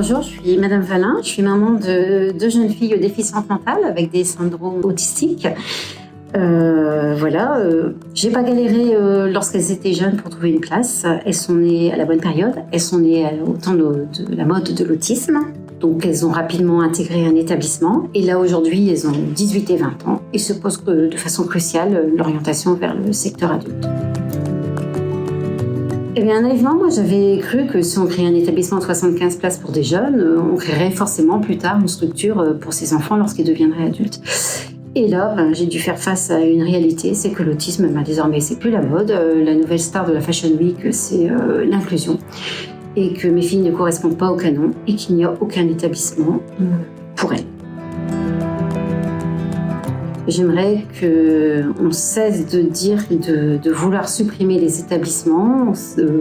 Bonjour, je suis Madame Valin. Je suis maman de deux jeunes filles déficientes mentales avec des syndromes autistiques. J'ai pas galéré lorsqu'elles étaient jeunes pour trouver une place. Elles sont nées à la bonne période. Elles sont nées au temps de la mode de l'autisme. Donc elles ont rapidement intégré un établissement. Et là aujourd'hui, elles ont 18 et 20 ans et se posent de façon cruciale l'orientation vers le secteur adulte. Eh bien, naïvement, moi, j'avais cru que si on créait un établissement de 75 places pour des jeunes, on créerait forcément plus tard une structure pour ces enfants lorsqu'ils deviendraient adultes. Et là, j'ai dû faire face à une réalité, c'est que l'autisme, désormais, c'est plus la mode. La nouvelle star de la Fashion Week, c'est l'inclusion. Et que mes filles ne correspondent pas au canon et qu'il n'y a aucun établissement pour elles. J'aimerais qu'on cesse de dire, de vouloir supprimer les établissements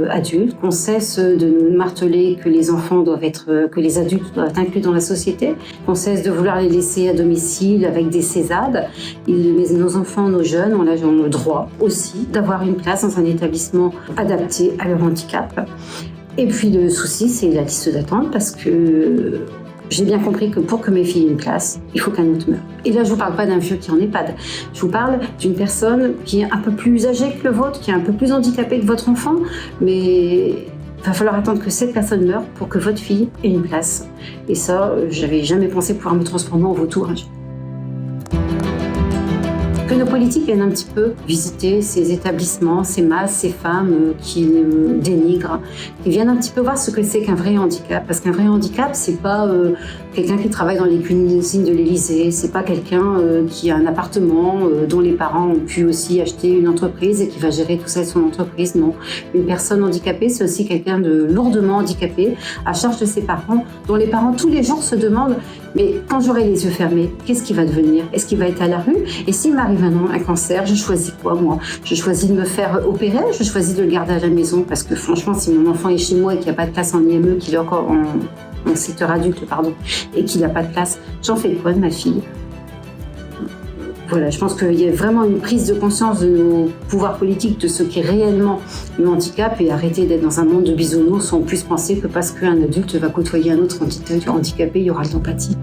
adultes, qu'on cesse de nous marteler que les enfants que les adultes doivent être inclus dans la société, qu'on cesse de vouloir les laisser à domicile avec des CESAD. Nos enfants, nos jeunes ont le droit aussi d'avoir une place dans un établissement adapté à leur handicap. Et puis le souci, c'est la liste d'attente parce que j'ai bien compris que pour que mes filles aient une place, il faut qu'un autre meure. Et là, je ne vous parle pas d'un vieux qui est en EHPAD. Je vous parle d'une personne qui est un peu plus âgée que le vôtre, qui est un peu plus handicapée que votre enfant, mais il va falloir attendre que cette personne meure pour que votre fille ait une place. Et ça, j'avais jamais pensé pouvoir me transformer en vautour. Que nos politiques viennent un petit peu visiter ces établissements, ces masses, ces femmes qui dénigrent, qui viennent un petit peu voir ce que c'est qu'un vrai handicap. Parce qu'un vrai handicap, c'est pas quelqu'un qui travaille dans les cuisines de l'Élysée, c'est pas quelqu'un qui a un appartement dont les parents ont pu aussi acheter une entreprise et qui va gérer tout ça de son entreprise. Non, une personne handicapée, c'est aussi quelqu'un de lourdement handicapé, à charge de ses parents, dont les parents tous les jours se demandent mais quand j'aurai les yeux fermés, qu'est-ce qui va devenir? Est-ce qu'il va être à la rue? Et s'il m'arrive un cancer, je choisis quoi, moi? Je choisis de me faire opérer, je choisis de le garder à la maison, parce que franchement, si mon enfant est chez moi et qu'il n'y a pas de place en IME, qu'il est encore en secteur adulte, et qu'il n'a pas de place, j'en fais quoi de ma fille? Voilà, je pense qu'il y a vraiment une prise de conscience de nos pouvoirs politiques, de ce qu'est réellement le handicap, et arrêter d'être dans un monde de bisounours où on puisse penser que parce qu'un adulte va côtoyer un autre handicapé, il y aura de l'empathie.